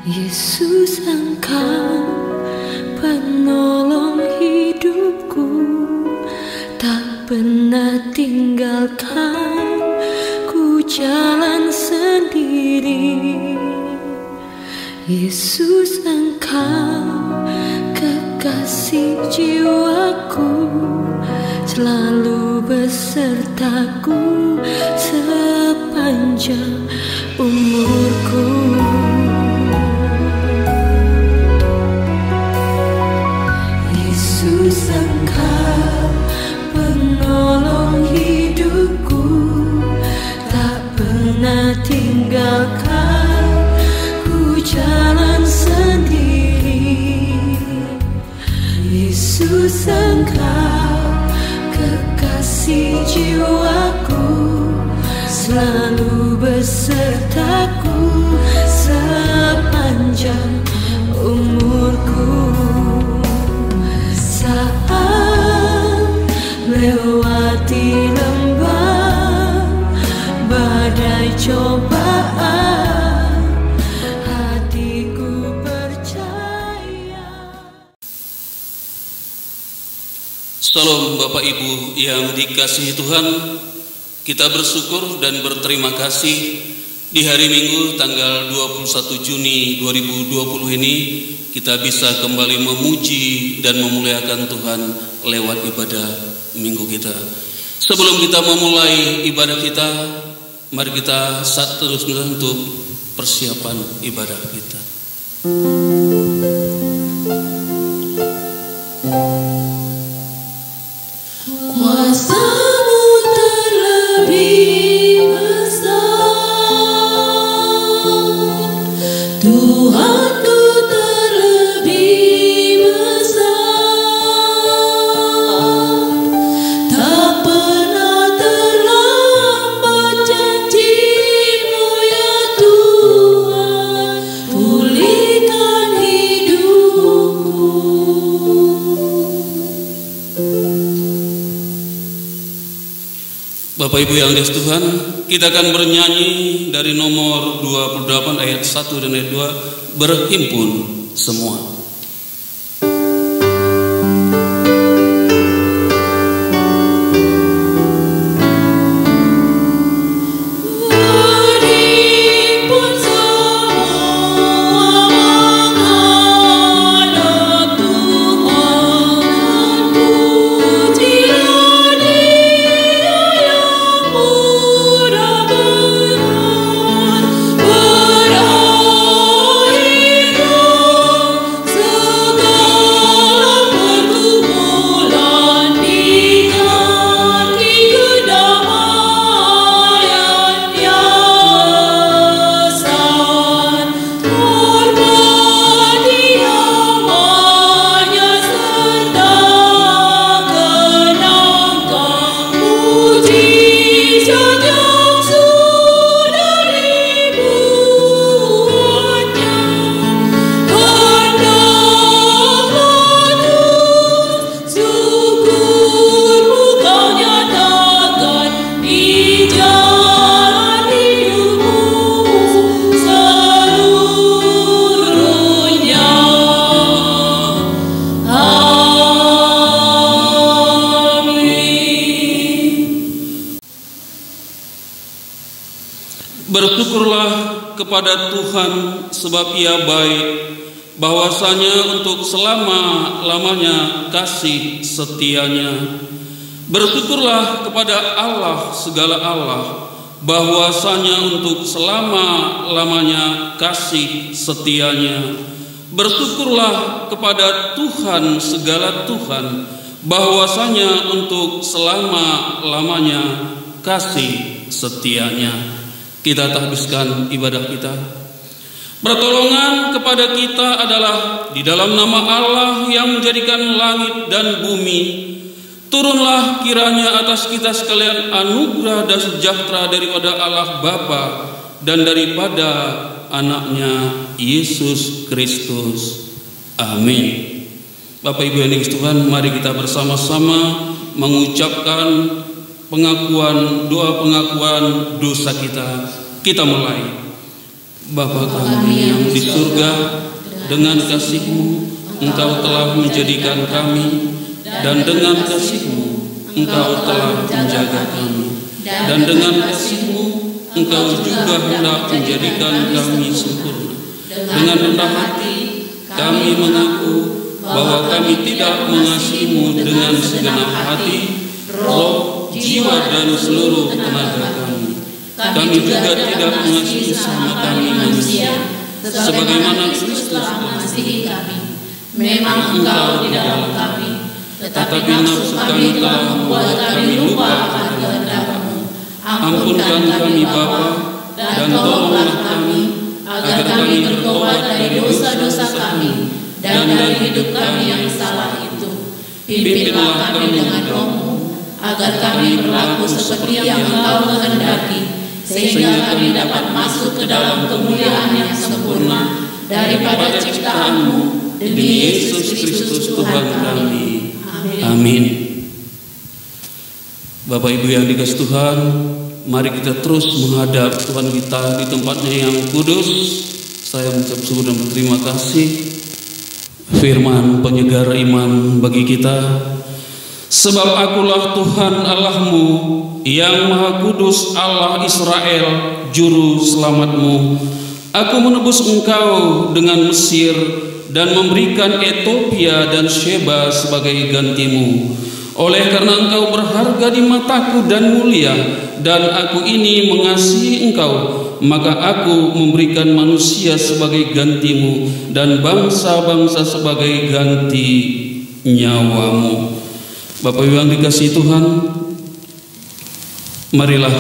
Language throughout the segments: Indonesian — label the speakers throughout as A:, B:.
A: Yesus, Engkau penolong hidupku, tak pernah tinggalkan ku jalan sendiri. Yesus, Engkau kekasih jiwaku, selalu besertaku sepanjang umurku. Yesus, Engkau penolong hidupku, tak pernah tinggalkan ku jalan sendiri. Yesus, Engkau kekasih jiwaku, selalu besertaku sepanjang umurku. Saat melewati lembah badai cobaan, hatiku percaya.
B: Salam Bapak Ibu yang dikasihi Tuhan, kita bersyukur dan berterima kasih di hari Minggu tanggal 21 Juni 2020 ini kita bisa kembali memuji dan memuliakan Tuhan lewat ibadah minggu kita. Sebelum kita memulai ibadah kita, mari kita terus untuk persiapan ibadah kita.
A: Kuasa-Mu terlebih besar, Tuhanku terlebih besar. Tak pernah terlambat janji-Mu ya Tuhan, pulihkan hidupku.
B: Bapak Ibu yang dikasihi Tuhan, kita akan bernyanyi dari nomor 28 ayat 1 dan ayat 2, berhimpun semua. Bersyukurlah kepada Tuhan sebab Ia baik, bahwasanya untuk selama-lamanya kasih setianya. Bersyukurlah kepada Allah segala Allah, bahwasanya untuk selama-lamanya kasih setianya. Bersyukurlah kepada Tuhan segala Tuhan, bahwasanya untuk selama-lamanya kasih setianya. Kita tahbiskan ibadah kita. Pertolongan kepada kita adalah di dalam nama Allah yang menjadikan langit dan bumi. Turunlah kiranya atas kita sekalian anugerah dan sejahtera daripada Allah Bapa dan daripada anaknya Yesus Kristus. Amin. Bapak Ibu yang dikasihi Tuhan, mari kita bersama-sama mengucapkan doa pengakuan dosa kita. Kita mulai. Bapa kami yang di surga, dengan kasih-Mu Engkau telah menjadikan kami, dan dengan kasih-Mu Engkau telah menjaga kami, dan dengan kasih-Mu Engkau juga hendak menjadikan kami sempurna. Dengan rendah hati kami mengaku bahwa kami tidak mengasihi-Mu dengan segenap hati, roh, jiwa, dan seluruh tenaga kami. Kami juga tidak mengasihi sesama kami manusia sebagaimana Kristus telah mengasihi kami. Memang Engkau di dalam kami, tetapi nafsu kami telah membuat kami lupa akan kehendak-Mu. Ampunkan kami Bapa, dan tolonglah kami agar kami bertobat dari dosa-dosa kami dan dari hidup kami yang salah itu. Pimpinlah kami dengan Roh-Mu, agar kami berlaku seperti yang Engkau kehendaki, sehingga kami dapat masuk ke dalam kemuliaan yang sempurna daripada ciptaan-Mu, demi Yesus Kristus Tuhan kami. Amin. Bapak Ibu yang dikasihi Tuhan, mari kita terus menghadap Tuhan kita di tempatnya yang kudus. Saya mengucap syukur dan berterima kasih firman penyegar iman bagi kita. Sebab akulah Tuhan Allah-Mu yang Maha Kudus, Allah Israel, Juru Selamat-Mu. Aku menebus engkau dengan Mesir dan memberikan Ethiopia dan Sheba sebagai gantimu. Oleh karena engkau berharga di mataku dan mulia, dan aku ini mengasihi engkau, maka aku memberikan manusia sebagai gantimu dan bangsa-bangsa sebagai ganti nyawamu. Bapak Ibu yang dikasihi Tuhan, marilah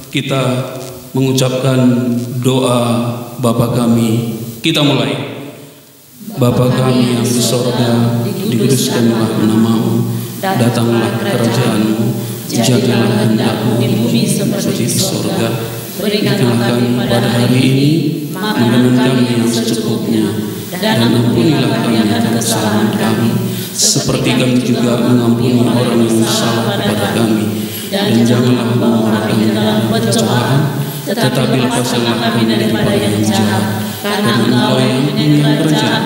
B: kita mengucapkan doa Bapa kami. Kita mulai. Bapa kami yang di sorga, dikuduskanlah nama-Mu, datanglah kerajaan-Mu, jadilah kehendak-Mu di bumi seperti di sorga. Berikanlah kami pada hari ini makanan kami yang secukupnya, dan ampunilah kami akan kesalahan kami, seperti kami juga mengampuni orang yang salah kepada kami. Dan janganlah membawa kami dalam pencobaan, tetapi lepaskanlah kami daripada yang jahat. Karena Engkau yang punya kerajaan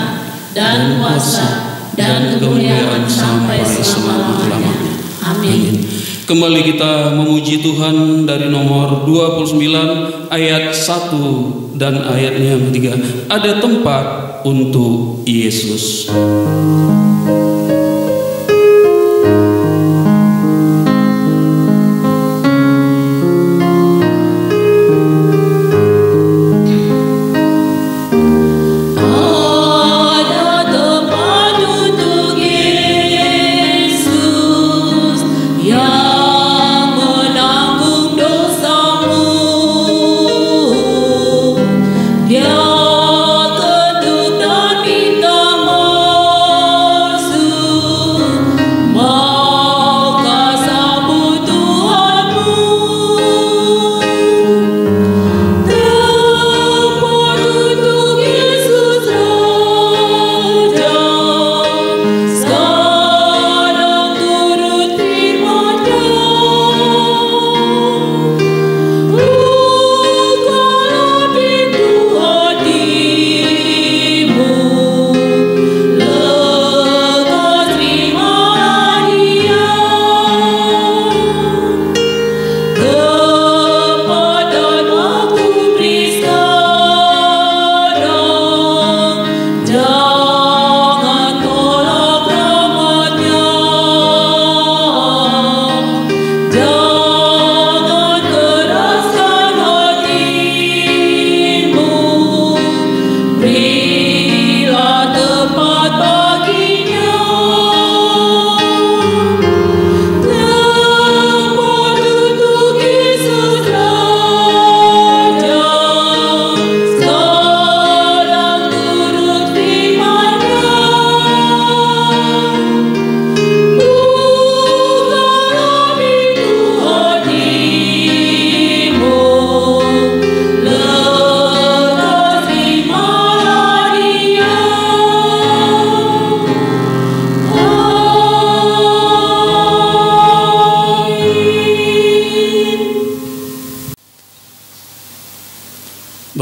B: dan kuasa dan kemuliaan sampai selama-lamanya. Amin. Kembali kita memuji Tuhan dari nomor 29 ayat 1 dan ayatnya yang 3. Ada tempat untuk Yesus.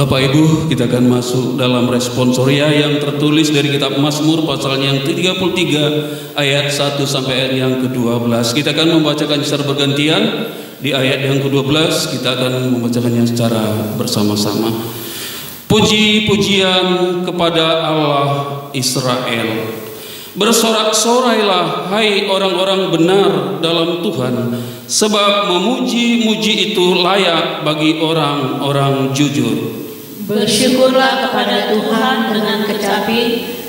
B: Bapak Ibu, kita akan masuk dalam responsoria yang tertulis dari kitab Mazmur pasalnya yang 33 ayat 1 sampai ayat yang ke-12. Kita akan membacakan secara bergantian. Di ayat yang ke-12 kita akan membacakannya secara bersama-sama. Puji-pujian kepada Allah Israel. Bersorak-sorailah hai orang-orang benar dalam Tuhan, sebab memuji-muji itu layak bagi orang-orang jujur.
A: Bersyukurlah kepada Tuhan dengan kecapi,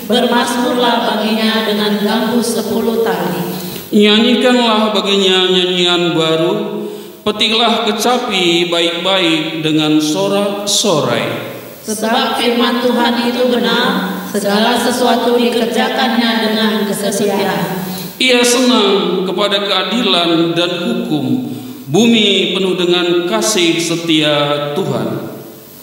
A: bermazmurlah baginya dengan gambus 10 tali.
B: Nyanyikanlah baginya nyanyian baru, petiklah kecapi baik-baik dengan sorak-sorai.
A: Sebab firman Tuhan itu benar, segala sesuatu dikerjakannya dengan kesetiaan.
B: Ia senang kepada keadilan dan hukum, bumi penuh dengan kasih setia Tuhan.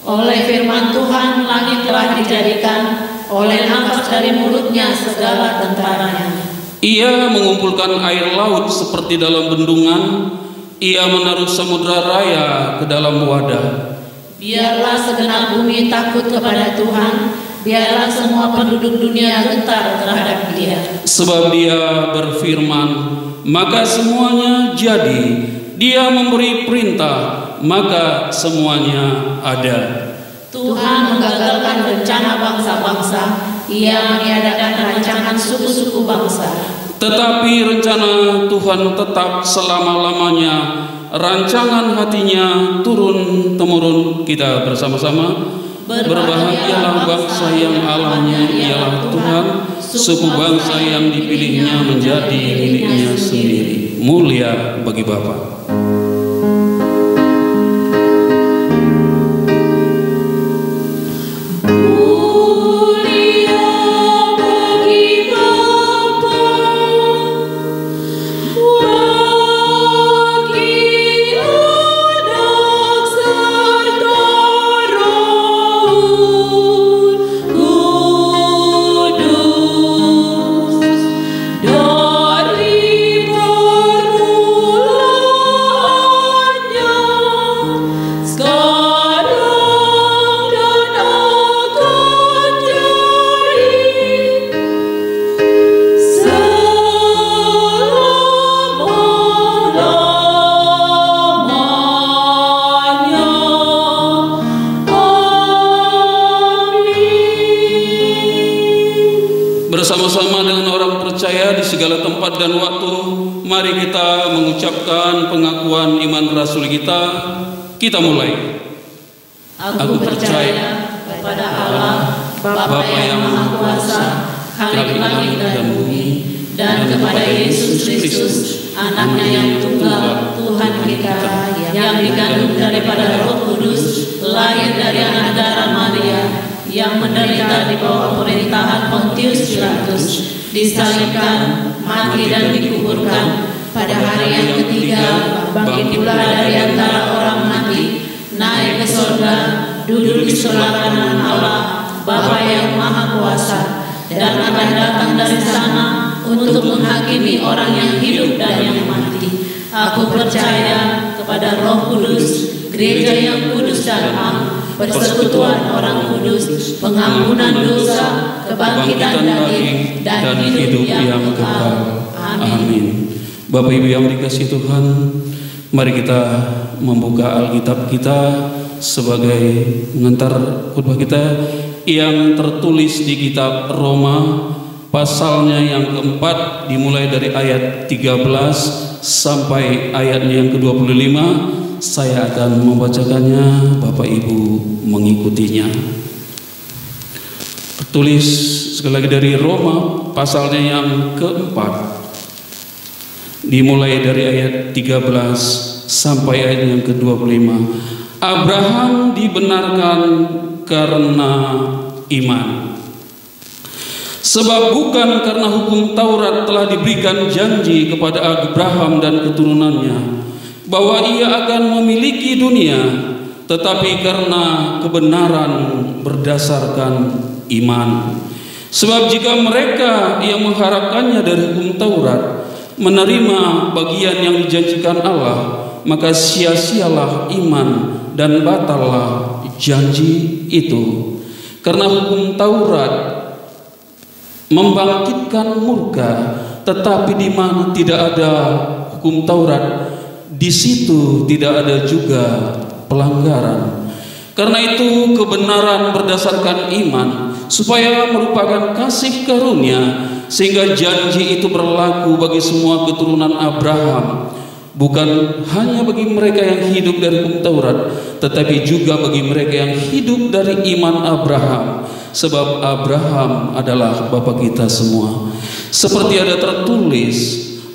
A: Oleh firman Tuhan langit telah dijadikan, oleh nafas dari mulutnya segala tentaranya.
B: Ia mengumpulkan air laut seperti dalam bendungan, ia menaruh samudra raya ke dalam wadah.
A: Biarlah segenap bumi takut kepada Tuhan, biarlah semua penduduk dunia gentar terhadap Dia.
B: Sebab Dia berfirman, maka semuanya jadi. Dia memberi perintah, maka semuanya ada.
A: Tuhan menggagalkan rencana bangsa-bangsa, Ia meniadakan rancangan suku-suku bangsa.
B: Tetapi rencana Tuhan tetap selama-lamanya, rancangan hatinya turun-temurun. Kita bersama-sama. Berbahagialah bangsa yang Allahnya ialah Tuhan, suku bangsa yang dipilihnya menjadi miliknya sendiri. Mulia bagi Bapa. Bersama-sama dengan orang percaya di segala tempat dan waktu, mari kita mengucapkan pengakuan iman Rasul kita. Kita mulai.
A: Aku percaya kepada Allah, Bapa yang Maha Kuasa, Khalik langit dan bumi, dan kepada Yesus Kristus, Anaknya yang tunggal, Tuhan kita, yang dikandung daripada Roh Kudus, lahir dari anak darah Maria, yang menderita di bawah pemerintahan Pontius Pilatus, disalibkan, mati dan dikuburkan, pada hari yang ketiga bangkit pula dari antara orang mati, naik ke surga, duduk di sebelah kanan Allah, Bapa yang Maha Kuasa, dan akan datang dari sana untuk menghakimi orang yang hidup dan yang mati. Aku percaya kepada Roh Kudus, gereja yang kudus dan am, persekutuan orang kudus, pengampunan dosa, kebangkitan daging, dan hidup yang kekal. Amin.
B: Bapak Ibu yang dikasihi Tuhan, mari kita membuka Alkitab kita sebagai mengantar khotbah kita yang tertulis di kitab Roma pasalnya yang keempat, dimulai dari ayat 13 sampai ayatnya yang ke-25. Saya akan membacakannya, Bapak Ibu mengikutinya. Tertulis sekali lagi dari Roma pasalnya yang keempat, dimulai dari ayat 13 sampai ayat yang ke-25. Abraham dibenarkan karena iman. Sebab bukan karena hukum Taurat telah diberikan janji kepada Abraham dan keturunannya bahwa ia akan memiliki dunia, tetapi karena kebenaran berdasarkan iman. Sebab jika mereka yang mengharapkannya dari hukum Taurat menerima bagian yang dijanjikan Allah, maka sia-sialah iman dan batallah janji itu. Karena hukum Taurat membangkitkan murka, tetapi di mana tidak ada hukum Taurat, di situ tidak ada juga pelanggaran. Karena itu kebenaran berdasarkan iman supaya merupakan kasih karunia, sehingga janji itu berlaku bagi semua keturunan Abraham, bukan hanya bagi mereka yang hidup dari hukum Taurat, tetapi juga bagi mereka yang hidup dari iman Abraham. Sebab Abraham adalah bapa kita semua. Seperti ada tertulis,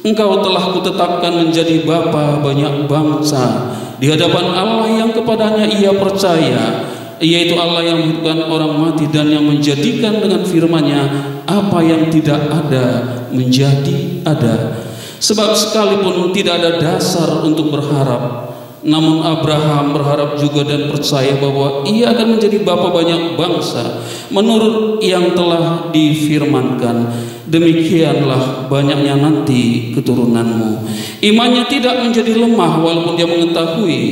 B: engkau telah kutetapkan menjadi bapa banyak bangsa di hadapan Allah yang kepadanya ia percaya, yaitu Allah yang menghidupkan orang mati dan yang menjadikan dengan firman-Nya apa yang tidak ada menjadi ada. Sebab sekalipun tidak ada dasar untuk berharap, namun Abraham berharap juga dan percaya bahwa ia akan menjadi bapa banyak bangsa menurut yang telah difirmankan, demikianlah banyaknya nanti keturunanmu. Imannya tidak menjadi lemah walaupun dia mengetahui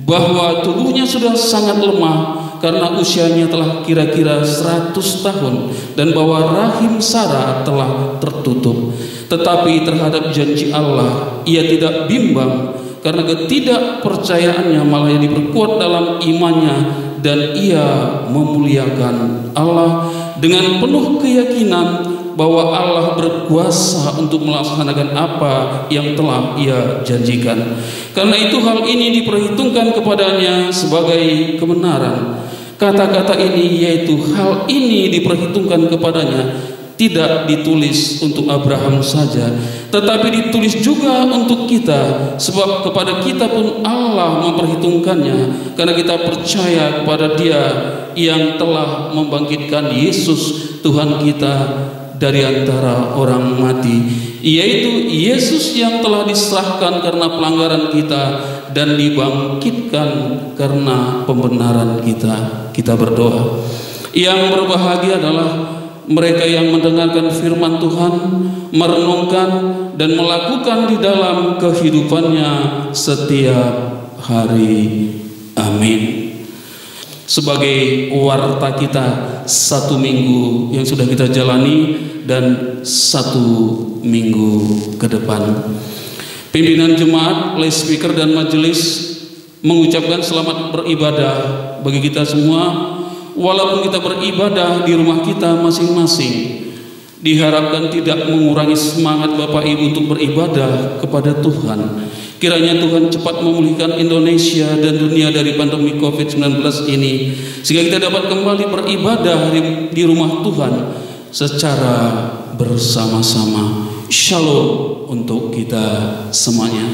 B: bahwa tubuhnya sudah sangat lemah karena usianya telah kira-kira 100 tahun dan bahwa rahim Sarah telah tertutup. Tetapi terhadap janji Allah ia tidak bimbang, karena ketidakpercayaannya malah diperkuat dalam imannya, dan ia memuliakan Allah dengan penuh keyakinan bahwa Allah berkuasa untuk melaksanakan apa yang telah ia janjikan. Karena itu hal ini diperhitungkan kepadanya sebagai kebenaran. Kata-kata ini, yaitu hal ini diperhitungkan kepadanya, tidak ditulis untuk Abraham saja, tetapi ditulis juga untuk kita, sebab kepada kita pun Allah memperhitungkannya, karena kita percaya kepada Dia yang telah membangkitkan Yesus Tuhan kita dari antara orang mati, yaitu Yesus yang telah diserahkan karena pelanggaran kita dan dibangkitkan karena pembenaran kita. Kita berdoa. Yang berbahagia adalah mereka yang mendengarkan firman Tuhan, merenungkan dan melakukan di dalam kehidupannya setiap hari. Amin. Sebagai warta kita 1 minggu yang sudah kita jalani dan 1 minggu ke depan, pimpinan jemaat, lay speaker dan majelis mengucapkan selamat beribadah bagi kita semua. Walaupun kita beribadah di rumah kita masing-masing, diharapkan tidak mengurangi semangat Bapak Ibu untuk beribadah kepada Tuhan. Kiranya Tuhan cepat memulihkan Indonesia dan dunia dari pandemi COVID-19 ini, sehingga kita dapat kembali beribadah di rumah Tuhan secara bersama-sama. Shalom untuk kita semuanya.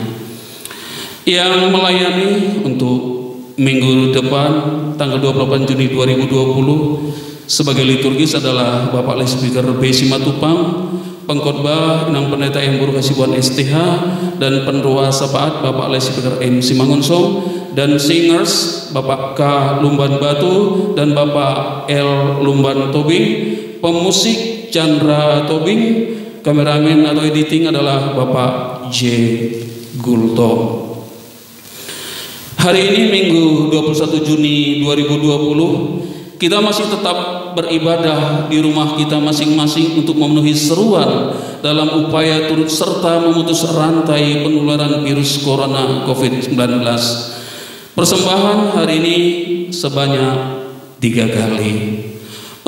B: Yang melayani untuk minggu depan tanggal 28 Juni 2020 sebagai liturgis adalah Bapak Lay Speaker B. Simatupang, pengkhotbah Inang Pendeta yang Burukasibuan STH, dan pendoa syafaat Bapak Lay Speaker M. Simangunsong, dan singers Bapak K. Lumban Batu dan Bapak L. Lumban Tobing, pemusik Chandra Tobing, kameramen atau editing adalah Bapak J. Gulto. Hari ini Minggu 21 Juni 2020, kita masih tetap beribadah di rumah kita masing-masing untuk memenuhi seruan dalam upaya turut serta memutus rantai penularan virus corona COVID-19. Persembahan hari ini sebanyak 3 kali.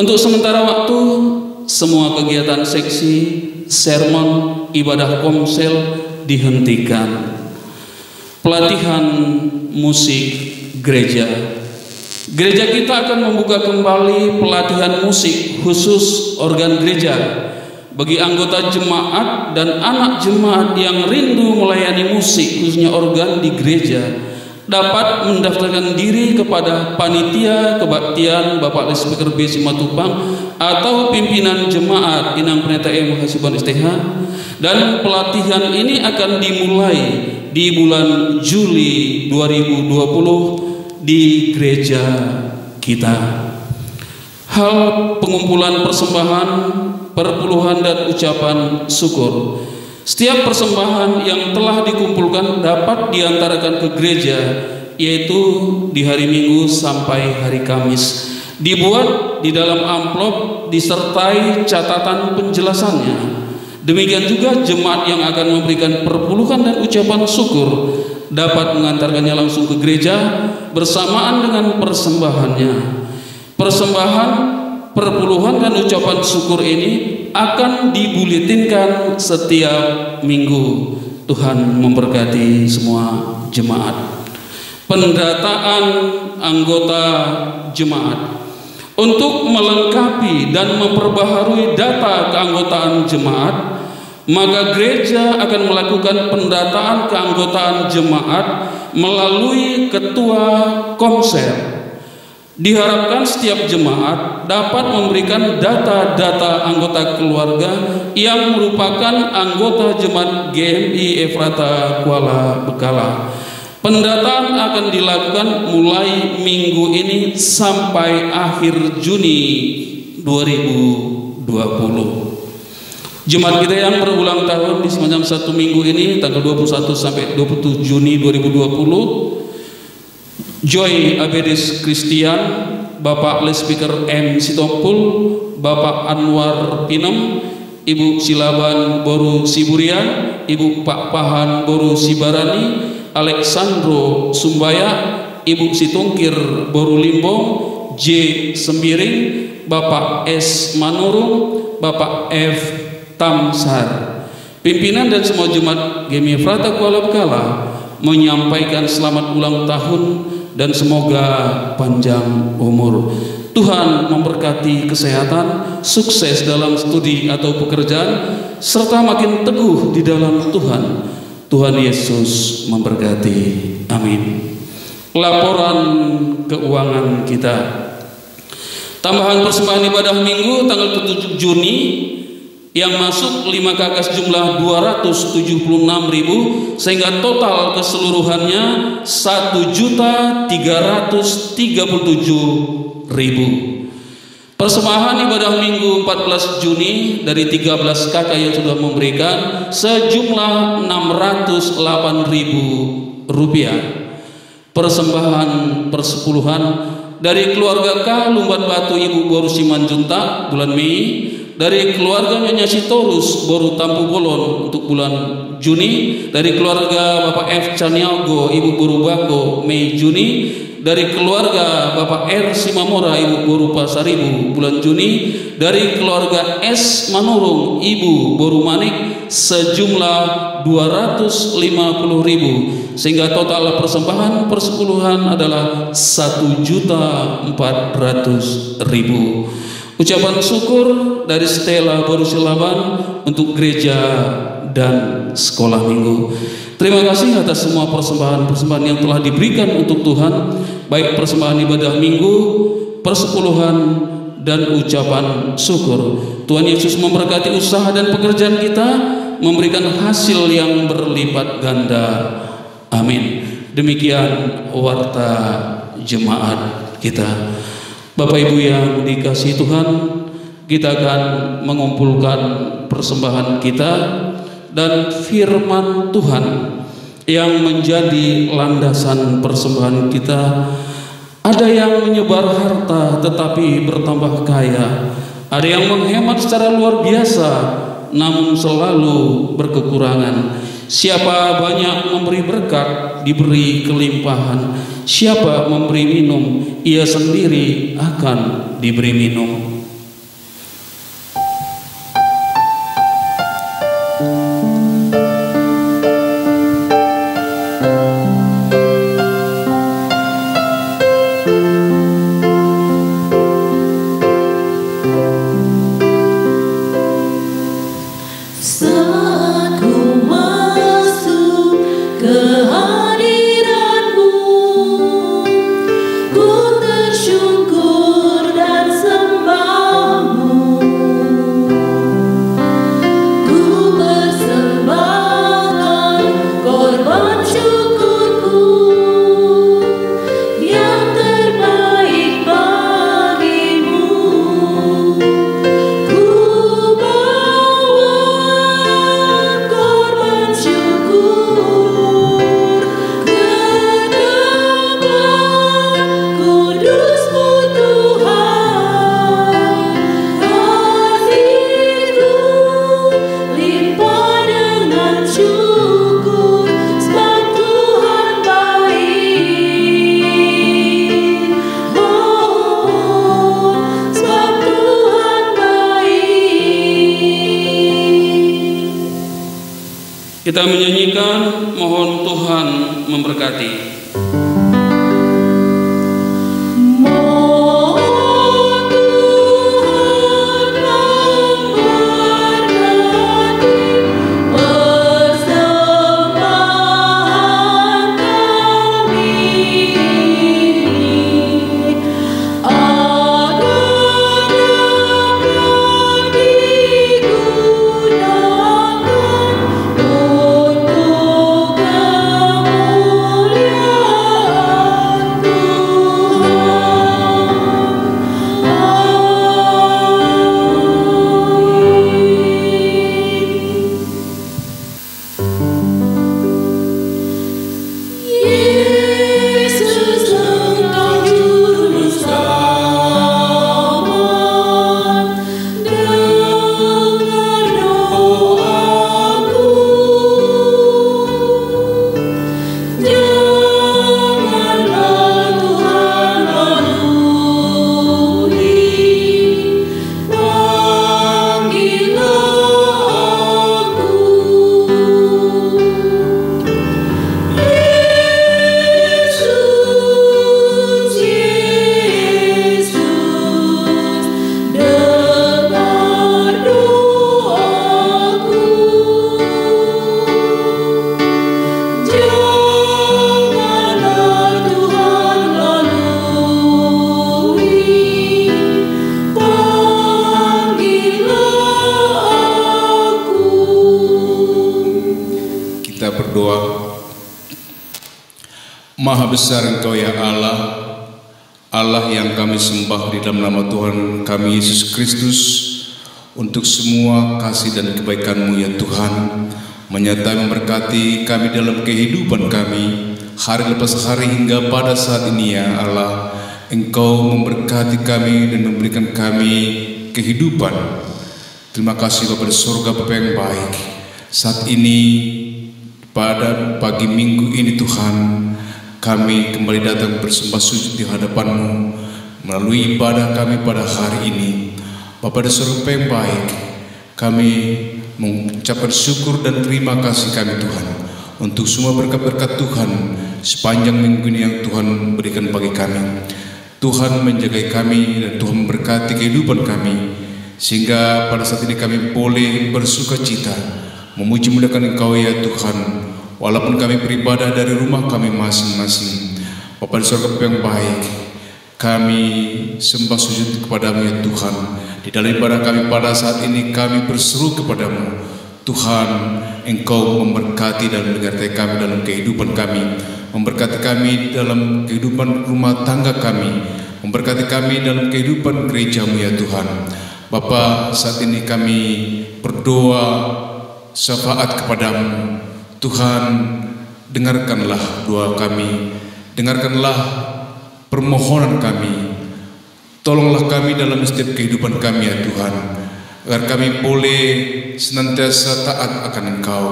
B: Untuk sementara waktu, semua kegiatan seksi, sermon, ibadah komsel dihentikan. Pelatihan musik gereja kita akan membuka kembali pelatihan musik khusus organ gereja bagi anggota jemaat dan anak jemaat yang rindu melayani musik khususnya organ di gereja. Dapat mendaftarkan diri kepada panitia kebaktian Bapak Lay Speaker B. Simatupang atau pimpinan jemaat Inang Pendeta M. Burukasibuan STH, dan pelatihan ini akan dimulai di bulan Juli 2020 di gereja kita. Hal pengumpulan persembahan, perpuluhan dan ucapan syukur. Setiap persembahan yang telah dikumpulkan dapat diantarkan ke gereja yaitu di hari Minggu sampai hari Kamis. Dibuat di dalam amplop disertai catatan penjelasannya. Demikian juga jemaat yang akan memberikan perpuluhan dan ucapan syukur dapat mengantarkannya langsung ke gereja bersamaan dengan persembahannya. Persembahan, perpuluhan dan ucapan syukur ini akan dibuletinkan setiap minggu. Tuhan memberkati semua jemaat. Pendataan anggota jemaat. Untuk melengkapi dan memperbaharui data keanggotaan jemaat, maka gereja akan melakukan pendataan keanggotaan jemaat melalui ketua komsel. Diharapkan setiap jemaat dapat memberikan data-data anggota keluarga yang merupakan anggota jemaat GMI Ephrata Kuala Bekala. Pendataan akan dilakukan mulai minggu ini sampai akhir Juni 2020. Jemaat kita yang berulang tahun di sepanjang satu minggu ini, tanggal 21 sampai 27 Juni 2020, Joy Abedis Christian, Bapak Les Speaker M. Sitompul, Bapak Anwar Pinem, Ibu Silaban Boru Siburian, Ibu Pak Pahan Boru Sibarani, Alexandro Sumbaya, Ibu Situngkir Boru Limbong, J. Sembiring, Bapak S. Manurung, Bapak F. Tamsar. Pimpinan dan semua jemaat GMI Ephrata Kuala Bekala menyampaikan selamat ulang tahun dan semoga panjang umur. Tuhan memberkati kesehatan, sukses dalam studi atau pekerjaan, serta makin teguh di dalam Tuhan. Tuhan Yesus memberkati. Amin. Laporan keuangan kita. Tambahan persembahan ibadah minggu tanggal 7 Juni yang masuk 5 KK jumlah 276.000, sehingga total keseluruhannya 1.337.000. Persembahan ibadah minggu 14 Juni dari 13 kakak yang sudah memberikan sejumlah 608.000 rupiah. Persembahan persepuluhan dari keluarga K. Lumban Batu Ibu Boru Simanjuntak bulan Mei, dari keluarga Nyonya Sitorus Boru Tampu Bolon untuk bulan Juni, dari keluarga Bapak F. Caniago Ibu Boru Bako Mei Juni, dari keluarga Bapak R. Simamora Ibu Boru Pasaribu bulan Juni, dari keluarga S. Manurung Ibu Boru Manik sejumlah 250.000, sehingga total persembahan persepuluhan adalah 1.400.000. Ucapan syukur dari Stella Boru Silaban untuk gereja dan sekolah minggu. Terima kasih atas semua persembahan-persembahan yang telah diberikan untuk Tuhan, baik persembahan ibadah minggu, persepuluhan, dan ucapan syukur. Tuhan Yesus memberkati usaha dan pekerjaan kita, memberikan hasil yang berlipat ganda. Amin. Demikian warta jemaat kita. Bapak Ibu yang dikasihi Tuhan, kita akan mengumpulkan persembahan kita dan firman Tuhan yang menjadi landasan persembahan kita. Ada yang menyebar harta tetapi bertambah kaya, ada yang menghemat secara luar biasa namun selalu berkekurangan. Siapa banyak memberi berkat, diberi kelimpahan. Siapa memberi minum, ia sendiri akan diberi minum.
C: Bersama
B: Kita menyanyikan, mohon Tuhan memberkati.
C: Maha besar Engkau ya Allah, Allah yang kami sembah di dalam nama Tuhan kami Yesus Kristus, untuk semua kasih dan kebaikan-Mu ya Tuhan, menyertai memberkati kami dalam kehidupan kami, hari lepas hari hingga pada saat ini ya Allah. Engkau memberkati kami dan memberikan kami kehidupan. Terima kasih Bapa di surga, Bapa yang baik. Saat ini pada pagi minggu ini Tuhan, kami kembali datang bersembah sujud di hadapan-Mu melalui ibadah kami pada hari ini. Bapa di surga yang baik, kami mengucapkan syukur dan terima kasih kami Tuhan untuk semua berkat-berkat Tuhan sepanjang minggu ini yang Tuhan berikan bagi kami. Tuhan menjaga kami dan Tuhan memberkati kehidupan kami, sehingga pada saat ini kami boleh bersuka cita memuji muliakan Engkau ya Tuhan, walaupun kami beribadah dari rumah kami masing-masing. Bapa di surga yang baik, kami sembah sujud kepadamu ya Tuhan. Di dalam ibadah kami pada saat ini kami berseru kepadamu, Tuhan, Engkau memberkati dan menyertai kami dalam kehidupan kami, memberkati kami dalam kehidupan rumah tangga kami, memberkati kami dalam kehidupan gereja-Mu ya Tuhan. Bapa, saat ini kami berdoa syafaat kepadamu. Tuhan, dengarkanlah doa kami, dengarkanlah permohonan kami. Tolonglah kami dalam setiap kehidupan kami ya Tuhan, agar kami boleh senantiasa taat akan Engkau.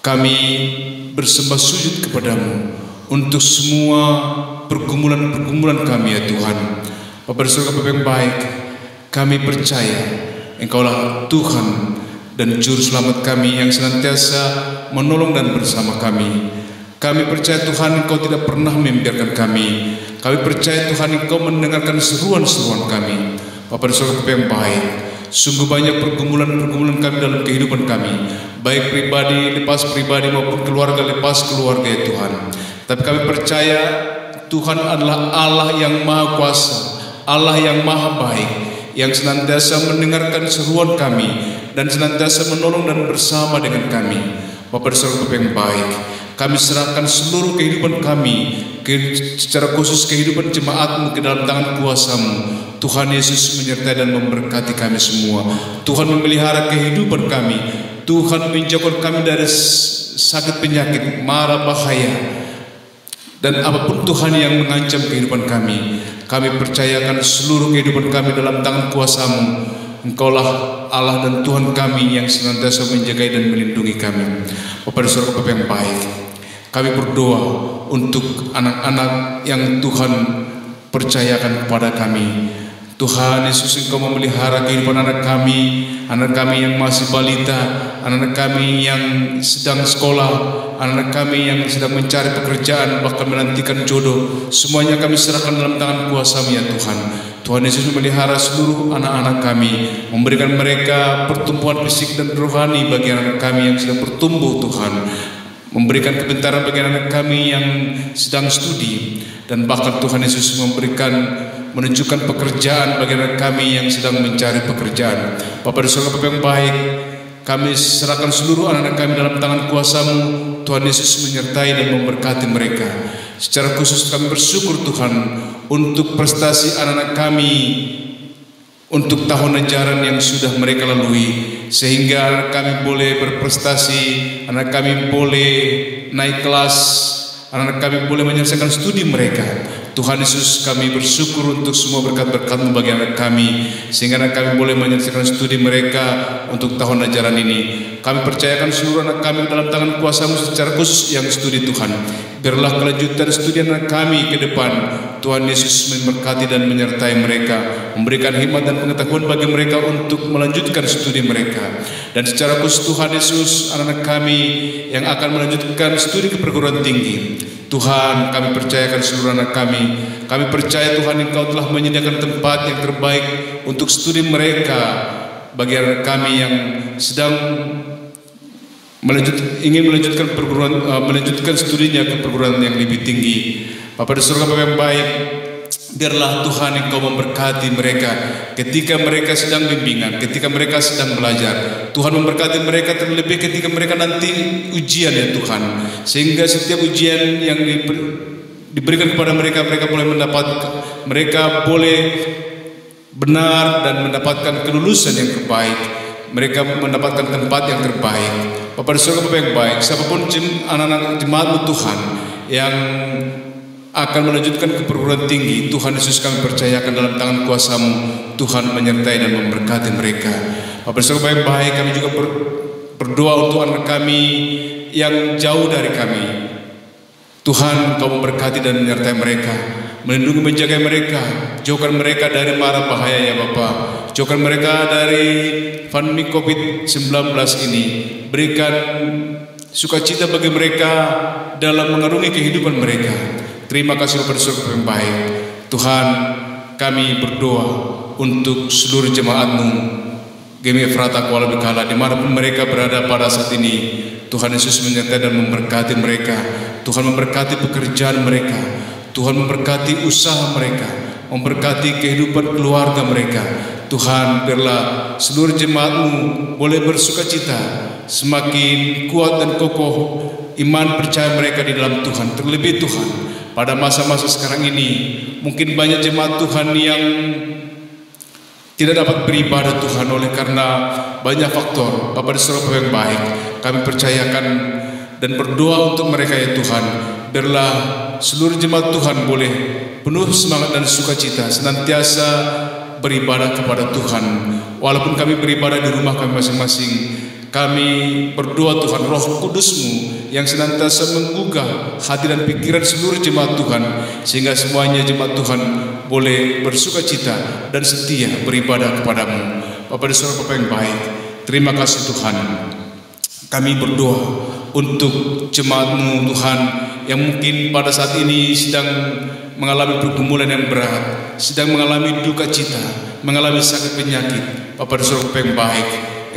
C: Kami bersembah sujud kepadamu untuk semua pergumulan-pergumulan kami ya Tuhan. Bapa di surga, Bapa yang baik, kami percaya Engkaulah Tuhan dan Juru Selamat kami yang senantiasa menolong dan bersama kami. Kami percaya Tuhan, Engkau tidak pernah membiarkan kami. Kami percaya Tuhan, Engkau mendengarkan seruan-seruan kami. Bapa di surga, Bapa yang baik, sungguh banyak pergumulan-pergumulan kami dalam kehidupan kami, baik pribadi lepas pribadi maupun keluarga lepas keluarga ya Tuhan. Tapi kami percaya Tuhan adalah Allah yang Maha Kuasa, Allah yang Maha Baik, yang senantiasa mendengarkan seruan kami dan senantiasa menolong dan bersama dengan kami. Bapa di surga, Bapa yang baik, kami serahkan seluruh kehidupan kami, secara khusus kehidupan jemaat-Mu ke dalam tangan kuasa-Mu. Tuhan Yesus menyertai dan memberkati kami semua. Tuhan memelihara kehidupan kami. Tuhan menjauhkan kami dari sakit penyakit, mara bahaya, dan apapun Tuhan yang mengancam kehidupan kami. Kami percayakan seluruh kehidupan kami dalam tangan kuasa-Mu. Engkaulah Allah dan Tuhan kami yang senantiasa menjaga dan melindungi kami. Bapa di surga, Bapa yang baik, kami berdoa untuk anak-anak yang Tuhan percayakan kepada kami. Tuhan Yesus, Engkau memelihara kehidupan anak kami yang masih balita, anak kami yang sedang sekolah, anak kami yang sedang mencari pekerjaan, bahkan menantikan jodoh. Semuanya kami serahkan dalam tangan kuasa-Mu ya Tuhan. Tuhan Yesus memelihara seluruh anak-anak kami, memberikan mereka pertumbuhan fisik dan rohani bagi anak kami yang sedang bertumbuh Tuhan, memberikan kebentaran bagi anak kami yang sedang studi, dan bahkan Tuhan Yesus menunjukkan pekerjaan bagi anak kami yang sedang mencari pekerjaan. Bapa di surga, Bapa yang baik, kami serahkan seluruh anak-anak kami dalam tangan kuasa-Mu. Tuhan Yesus menyertai dan memberkati mereka. Secara khusus kami bersyukur Tuhan untuk prestasi anak-anak kami untuk tahun ajaran yang sudah mereka lalui, sehingga anak kami boleh berprestasi, anak kami boleh naik kelas, anak kami boleh menyelesaikan studi mereka. Tuhan Yesus, kami bersyukur untuk semua berkat-berkat-Mu bagi anak kami, sehingga anak kami boleh menyelesaikan studi mereka untuk tahun ajaran ini. Kami percayakan seluruh anak kami dalam tangan kuasa-Mu, secara khusus yang studi Tuhan. Biarlah kelanjutan studi anak kami ke depan, Tuhan Yesus memberkati dan menyertai mereka, memberikan hikmat dan pengetahuan bagi mereka untuk melanjutkan studi mereka. Dan secara khusus Tuhan Yesus, anak-anak kami yang akan melanjutkan studi ke perguruan tinggi, Tuhan, kami percayakan seluruh anak kami. Kami percaya Tuhan, Engkau telah menyediakan tempat yang terbaik untuk studi mereka bagi anak kami yang sedang ingin melanjutkan studinya ke perguruan yang lebih tinggi. Bapa di surga, Bapa yang baik, biarlah Tuhan Engkau memberkati mereka ketika mereka sedang bimbingan, ketika mereka sedang belajar. Tuhan memberkati mereka terlebih ketika mereka nanti ujian ya Tuhan, sehingga setiap ujian yang diberikan kepada mereka, mereka boleh benar dan mendapatkan kelulusan yang terbaik. Mereka mendapatkan tempat yang terbaik. Bapa di surga, Bapa yang baik, siapapun anak-anak jemaat-Mu Tuhan yang akan melanjutkan ke perguruan tinggi, Tuhan Yesus, kami percayakan dalam tangan kuasa-Mu. Tuhan menyertai dan memberkati mereka. Bapak Saudara yang baik, kami juga berdoa untuk anak kami yang jauh dari kami. Tuhan, Kau memberkati dan menyertai mereka, melindungi, menjaga mereka, jauhkan mereka dari mara bahaya ya Bapa. Jauhkan mereka dari pandemi COVID-19 ini. Berikan sukacita bagi mereka dalam mengarungi kehidupan mereka. Terima kasih Bapak Surga yang baik. Tuhan, kami berdoa untuk seluruh jemaat-Mu GMI Efrata Kuala Bekala dimanapun mereka berada pada saat ini. Tuhan Yesus menyertai dan memberkati mereka. Tuhan memberkati pekerjaan mereka. Tuhan memberkati usaha mereka, memberkati kehidupan keluarga mereka. Tuhan, biarlah seluruh jemaat-Mu boleh bersukacita, semakin kuat dan kokoh iman percaya mereka di dalam Tuhan. Terlebih Tuhan, pada masa-masa sekarang ini, mungkin banyak jemaat Tuhan yang tidak dapat beribadah Tuhan oleh karena banyak faktor. Bapak di surga yang baik, kami percayakan dan berdoa untuk mereka ya Tuhan. Biarlah seluruh jemaat Tuhan boleh penuh semangat dan sukacita, senantiasa beribadah kepada Tuhan. Walaupun kami beribadah di rumah kami masing-masing, kami berdoa Tuhan, Roh Kudus-Mu yang senantiasa menggugah hati dan pikiran seluruh jemaat Tuhan, sehingga semuanya jemaat Tuhan boleh bersukacita dan setia beribadah kepadamu. Bapak di surga, Bapak yang baik, terima kasih Tuhan. Kami berdoa untuk jemaat-Mu Tuhan yang mungkin pada saat ini sedang mengalami pergumulan yang berat, sedang mengalami duka cita, mengalami sakit penyakit. Bapak di surga, Bapak yang baik,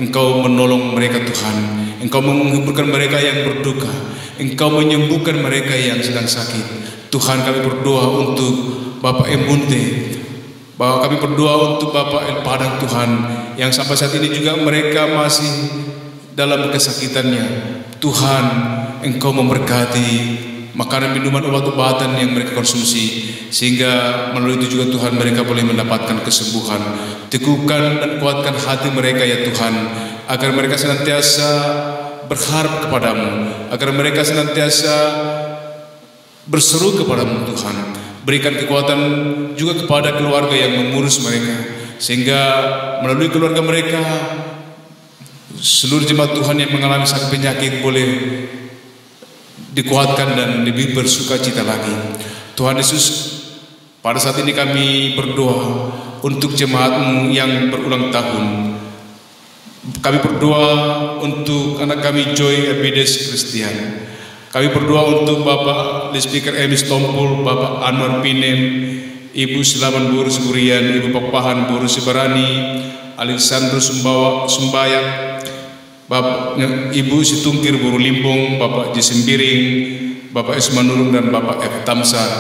C: Engkau menolong mereka Tuhan. Engkau menghiburkan mereka yang berduka. Engkau menyembuhkan mereka yang sedang sakit. Tuhan, kami berdoa untuk Bapak Emunte, bahwa kami berdoa untuk Bapak El Padang Tuhan, yang sampai saat ini juga mereka masih dalam kesakitannya. Tuhan, Engkau memberkati makanan, minuman, obat-obatan yang mereka konsumsi, sehingga melalui itu juga Tuhan mereka boleh mendapatkan kesembuhan. Teguhkan dan kuatkan hati mereka ya Tuhan, agar mereka senantiasa berharap kepadamu, agar mereka senantiasa berseru kepadamu Tuhan. Berikan kekuatan juga kepada keluarga yang mengurus mereka, sehingga melalui keluarga mereka seluruh jemaat Tuhan yang mengalami sakit penyakit boleh dikuatkan dan lebih bersukacita lagi. Tuhan Yesus, Pada saat ini kami berdoa untuk jemaat-Mu yang berulang tahun. Kami berdoa untuk anak kami Joy Ebides Christian. Kami berdoa untuk Bapak Speaker Emis Tompul, Bapak Anwar Pinem, Ibu Selaman Burus Gurian, Ibu Papahan Burus Sibarani, Alexander Sumbayak, Bapak Ibu Situngkir Buru Limpung, Bapak Jisembiring, Bapak Ismanurung dan Bapak F. Tamsar.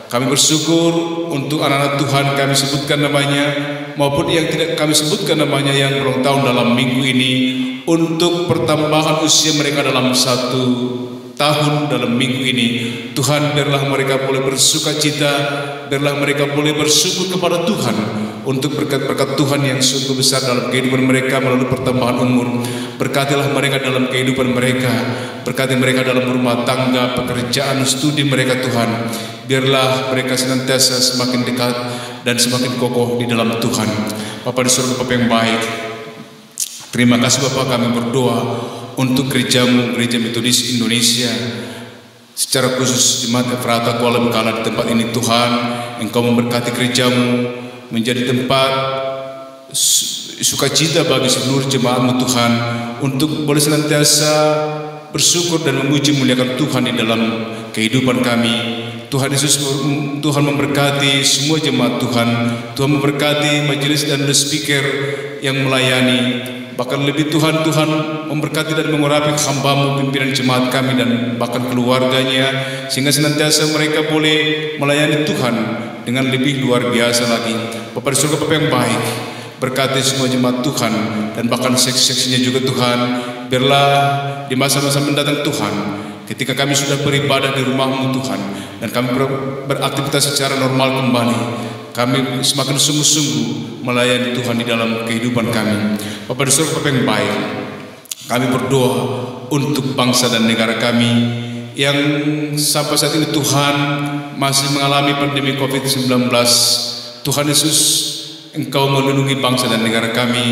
C: Kami bersyukur untuk anak-anak Tuhan kami sebutkan namanya maupun yang tidak kami sebutkan namanya yang ulang tahun dalam minggu ini, untuk pertambahan usia mereka dalam 1 tahun dalam minggu ini. Tuhan, biarlah mereka boleh bersuka cita, biarlah mereka boleh bersyukur kepada Tuhan untuk berkat-berkat Tuhan yang sungguh besar dalam kehidupan mereka melalui pertambahan umur. Berkatilah mereka dalam kehidupan mereka, berkati mereka dalam rumah tangga, pekerjaan, studi mereka Tuhan. Biarlah mereka senantiasa semakin dekat dan semakin kokoh di dalam Tuhan. Bapa di surga, Bapa yang baik, terima kasih Bapa, kami berdoa untuk gereja-Mu, Gereja Metodis Indonesia, secara khusus Jemaat Efrata Kuala Bengkala di tempat ini Tuhan. Engkau memberkati gereja-Mu menjadi tempat sukacita bagi seluruh jemaat-Mu Tuhan, untuk boleh senantiasa bersyukur dan memuji muliakan Tuhan di dalam kehidupan kami. Tuhan Yesus, Tuhan memberkati semua jemaat Tuhan. Tuhan memberkati majelis dan speaker yang melayani. Bahkan lebih Tuhan memberkati dan mengurapi hamba-Mu, pimpinan jemaat kami dan bahkan keluarganya, sehingga senantiasa mereka boleh melayani Tuhan dengan lebih luar biasa lagi. Bapa di surga, Bapa yang baik, berkati semua jemaat Tuhan dan bahkan seksi-seksinya juga Tuhan. Biarlah di masa-masa mendatang Tuhan, ketika kami sudah beribadah di rumah-Mu Tuhan dan kami beraktivitas secara normal kembali, kami semakin sungguh-sungguh melayani Tuhan di dalam kehidupan kami. Bapa di surga, Bapa yang baik, kami berdoa untuk bangsa dan negara kami yang sampai saat ini Tuhan masih mengalami pandemi COVID-19. Tuhan Yesus, Engkau melindungi bangsa dan negara kami.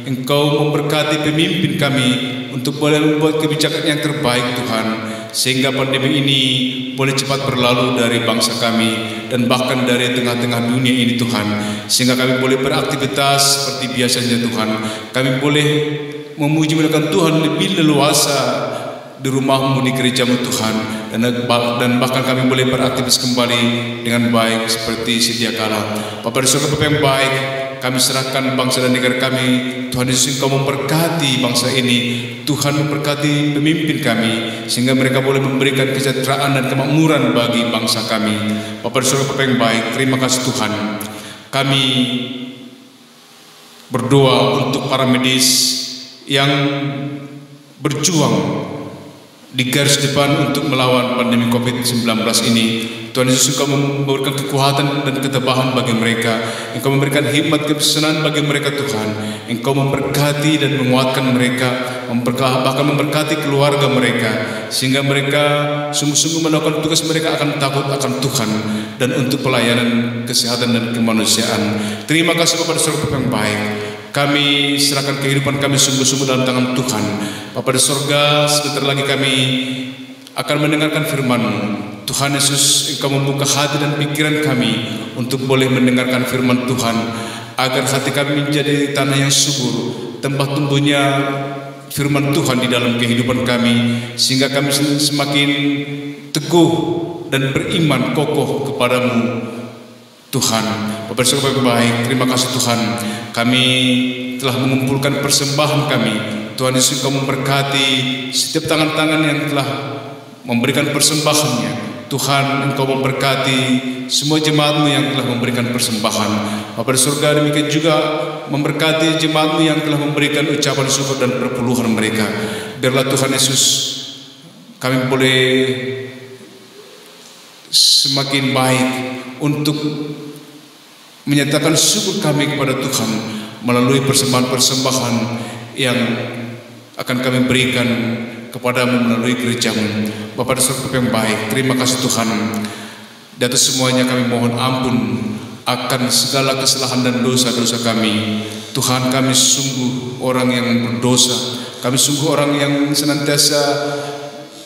C: Engkau memberkati pemimpin kami untuk boleh membuat kebijakan yang terbaik Tuhan, sehingga pandemi ini boleh cepat berlalu dari bangsa kami dan bahkan dari tengah-tengah dunia ini Tuhan, sehingga kami boleh beraktivitas seperti biasanya Tuhan. Kami boleh memuji muliakan Tuhan lebih leluasa di rumah-Mu, di gereja-Mu Tuhan, dan bahkan kami boleh beraktivitas kembali dengan baik seperti sedia kala. Bapa di surga, Bapa yang baik, kami serahkan bangsa dan negara kami. Tuhan Yesus, Engkau memberkati bangsa ini. Tuhan memberkati pemimpin kami, sehingga mereka boleh memberikan kesejahteraan dan kemakmuran bagi bangsa kami. Bapa di surga, Bapa yang baik, terima kasih Tuhan. Kami berdoa untuk para medis yang berjuang di garis depan untuk melawan pandemi COVID-19 ini. Tuhan Yesus, Engkau memberikan kekuatan dan ketabahan bagi mereka. Engkau memberikan hikmat kepesanan bagi mereka Tuhan. Engkau memberkati dan menguatkan mereka, bahkan memberkati keluarga mereka, sehingga mereka sungguh-sungguh melakukan tugas mereka akan takut akan Tuhan dan untuk pelayanan kesehatan dan kemanusiaan. Terima kasih Bapa di surga, Bapa yang baik. Kami serahkan kehidupan kami sungguh-sungguh dalam tangan Tuhan. Bapa di surga, sebentar lagi kami akan mendengarkan firman-Mu. Tuhan Yesus, Engkau membuka hati dan pikiran kami untuk boleh mendengarkan firman Tuhan, agar hati kami menjadi tanah yang subur, tempat tumbuhnya firman Tuhan di dalam kehidupan kami, sehingga kami semakin teguh dan beriman kokoh kepada-Mu Tuhan. Bapa di surga, Bapa baik, terima kasih Tuhan. Kami telah mengumpulkan persembahan kami. Tuhan Yesus, Engkau memberkati setiap tangan-tangan yang telah memberikan persembahannya. Tuhan, Engkau memberkati semua jemaat-Mu yang telah memberikan persembahan. Bapa di surga, demikian juga memberkati jemaat-Mu yang telah memberikan ucapan syukur dan perpuluhan mereka. Biarlah Tuhan Yesus, kami boleh semakin baik untuk menyatakan syukur kami kepada Tuhan melalui persembahan-persembahan yang akan kami berikan kepada-Mu melalui gereja-Mu. Bapa di surga yang baik, terima kasih Tuhan. Di atas semuanya kami mohon ampun akan segala kesalahan dan dosa-dosa kami. Tuhan, kami sungguh orang yang berdosa. Kami sungguh orang yang senantiasa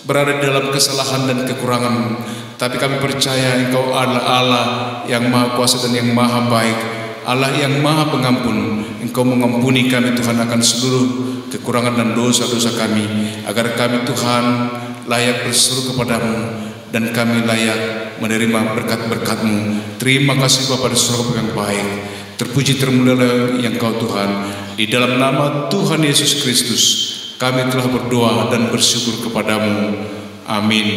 C: berada dalam kesalahan dan kekurangan. Tapi kami percaya Engkau adalah Allah yang Maha Kuasa dan yang Maha Baik, Allah yang Maha Pengampun. Engkau mengampuni kami Tuhan akan seluruh kekurangan dan dosa-dosa kami, agar kami Tuhan layak berseru kepadamu dan kami layak menerima berkat-berkat-Mu. Terima kasih Bapa di surga yang baik. Terpuji termulialah yang Kau Tuhan. Di dalam nama Tuhan Yesus Kristus kami telah berdoa dan bersyukur kepadamu. Amin.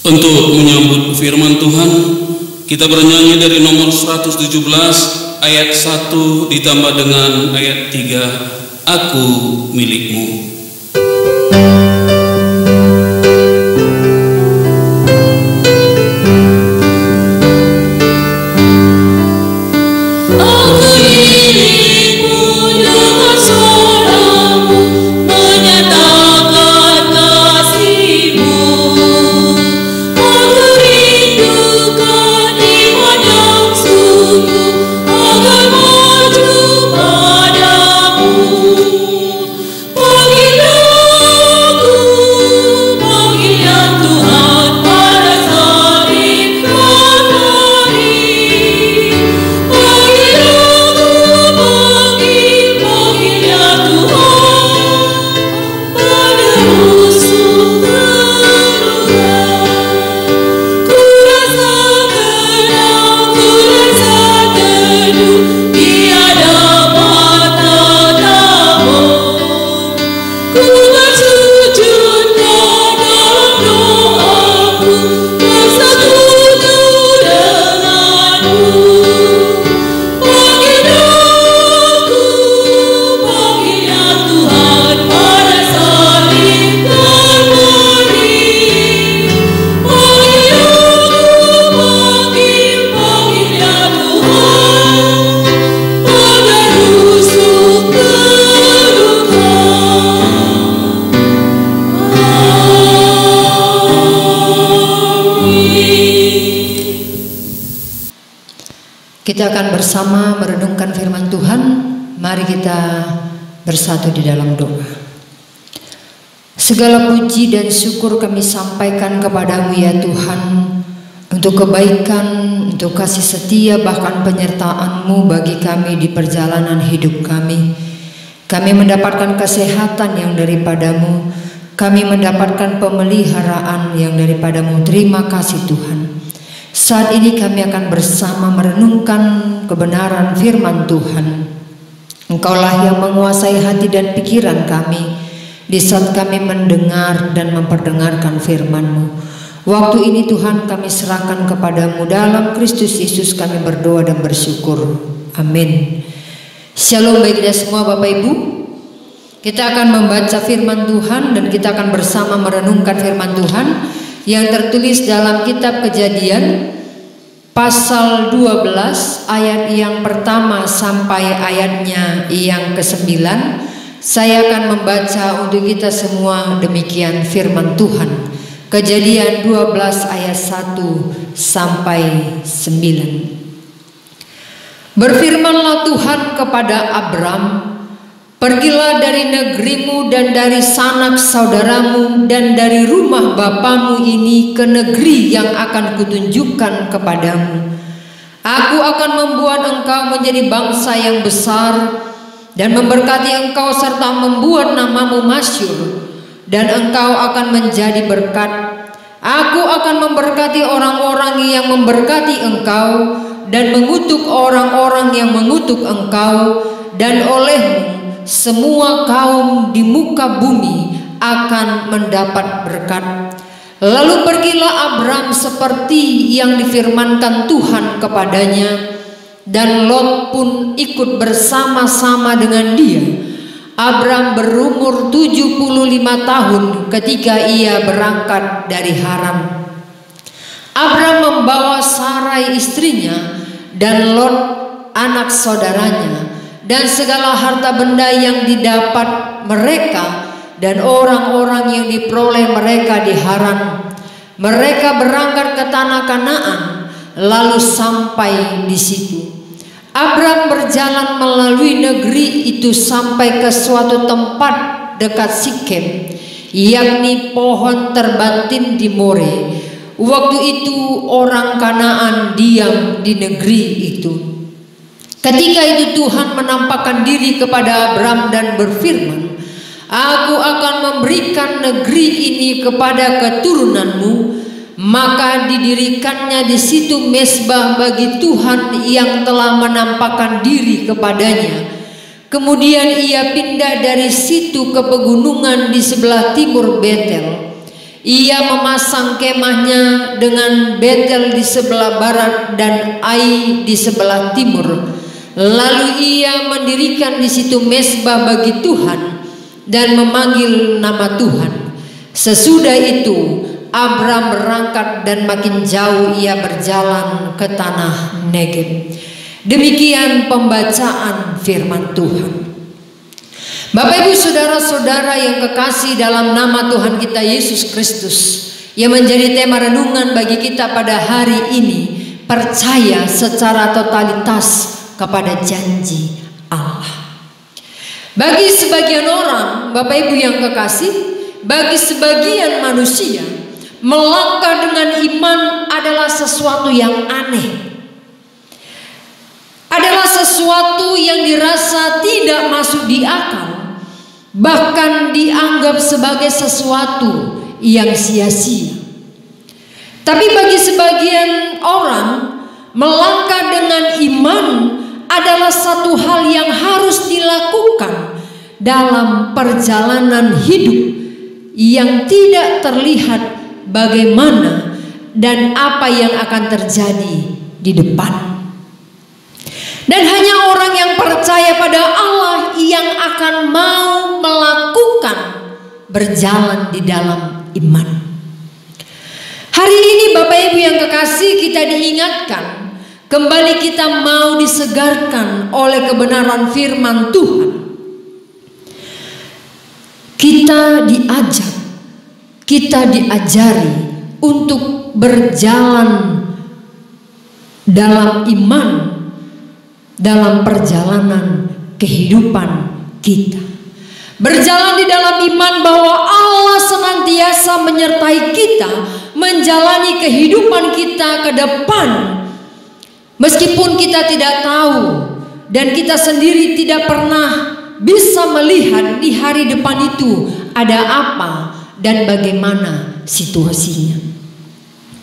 B: Untuk menyambut firman Tuhan, kita bernyanyi dari nomor 117 ayat 1 ditambah dengan ayat 3, Aku milikmu.
D: Kita akan bersama merenungkan firman Tuhan. Mari kita bersatu di dalam doa. Segala puji dan syukur kami sampaikan kepadamu ya Tuhan, untuk kebaikan, untuk kasih setia bahkan penyertaan-Mu bagi kami di perjalanan hidup kami. Kami mendapatkan kesehatan yang daripada-Mu, kami mendapatkan pemeliharaan yang daripada-Mu. Terima kasih Tuhan. Saat ini kami akan bersama merenungkan kebenaran firman Tuhan. Engkaulah yang menguasai hati dan pikiran kami di saat kami mendengar dan memperdengarkan firman-Mu. Waktu ini Tuhan kami serahkan kepadamu. Dalam Kristus Yesus kami berdoa dan bersyukur. Amin. Shalom bagi kita semua Bapak Ibu. Kita akan membaca firman Tuhan dan kita akan bersama merenungkan firman Tuhan yang tertulis dalam kitab Kejadian pasal 12 ayat yang pertama sampai ayatnya yang ke-9. Saya akan membaca untuk kita semua demikian firman Tuhan. Kejadian 12 ayat 1 sampai 9. Berfirmanlah Tuhan kepada Abram, pergilah dari negerimu dan dari sanak saudaramu dan dari rumah bapamu ini ke negeri yang akan kutunjukkan kepadamu. Aku akan membuat engkau menjadi bangsa yang besar dan memberkati engkau serta membuat namamu masyhur, dan engkau akan menjadi berkat. Aku akan memberkati orang-orang yang memberkati engkau dan mengutuk orang-orang yang mengutuk engkau, dan olehmu semua kaum di muka bumi akan mendapat berkat. Lalu pergilah Abram seperti yang difirmankan Tuhan kepadanya, dan Lot pun ikut bersama-sama dengan dia. Abram berumur 75 tahun ketika ia berangkat dari Haran. Abram membawa Sarai istrinya dan Lot anak saudaranya dan segala harta benda yang didapat mereka dan orang-orang yang diperoleh mereka di Haran. Mereka berangkat ke tanah Kanaan lalu sampai di situ. Abram berjalan melalui negeri itu sampai ke suatu tempat dekat Sikem, yakni pohon terbantin di More. Waktu itu orang Kanaan diam di negeri itu. Ketika itu Tuhan menampakkan diri kepada Abram dan berfirman, "Aku akan memberikan negeri ini kepada keturunanmu." Maka didirikannya di situ mezbah bagi Tuhan yang telah menampakkan diri kepadanya. Kemudian ia pindah dari situ ke pegunungan di sebelah timur Betel. Ia memasang kemahnya dengan Betel di sebelah barat dan Ai di sebelah timur. Lalu ia mendirikan di situ mezbah bagi Tuhan dan memanggil nama Tuhan. Sesudah itu Abram berangkat dan makin jauh ia berjalan ke tanah Negeb. Demikian pembacaan firman Tuhan. Bapak Ibu saudara-saudara yang kekasih dalam nama Tuhan kita Yesus Kristus, yang menjadi tema renungan bagi kita pada hari ini, percaya secara totalitas kepada janji Allah. Bagi sebagian orang, Bapak Ibu yang kekasih, bagi sebagian manusia, melangkah dengan iman adalah sesuatu yang aneh, adalah sesuatu yang dirasa tidak masuk di akal, bahkan dianggap sebagai sesuatu yang sia-sia. Tapi bagi sebagian orang, melangkah dengan iman adalah satu hal yang harus dilakukan dalam perjalanan hidup yang tidak terlihat bagaimana dan apa yang akan terjadi di depan. Dan hanya orang yang percaya pada Allah yang akan mau melakukan berjalan di dalam iman. Hari ini Bapak Ibu yang kekasih, kita diingatkan kembali, kita mau disegarkan oleh kebenaran firman Tuhan. Kita diajak, kita diajari untuk berjalan dalam iman dalam perjalanan kehidupan kita. Berjalan di dalam iman bahwa Allah senantiasa menyertai kita menjalani kehidupan kita ke depan. Meskipun kita tidak tahu dan kita sendiri tidak pernah bisa melihat di hari depan itu ada apa dan bagaimana situasinya.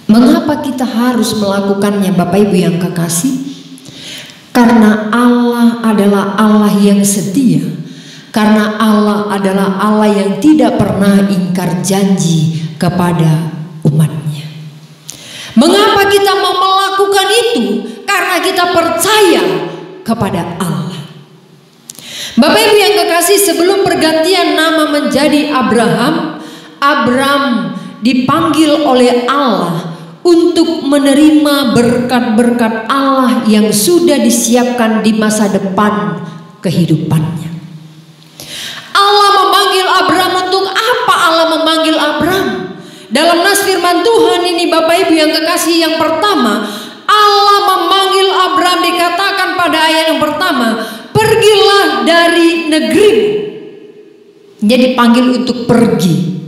D: Mengapa kita harus melakukannya Bapak Ibu yang kekasih? Karena Allah adalah Allah yang setia. Karena Allah adalah Allah yang tidak pernah ingkar janji kepada umatnya. Mengapa kita mau melakukan itu? Karena kita percaya kepada Allah. Bapak Ibu yang kekasih, sebelum pergantian nama menjadi Abraham, Abram dipanggil oleh Allah untuk menerima berkat-berkat Allah yang sudah disiapkan di masa depan kehidupannya. Allah memanggil Abram untuk apa? Allah memanggil Abram dalam nas firman Tuhan ini Bapak Ibu yang kekasih, yang pertama Allah memanggil Abram, dikatakan pada ayat yang pertama, pergilah dari negeri. Jadi dipanggil untuk pergi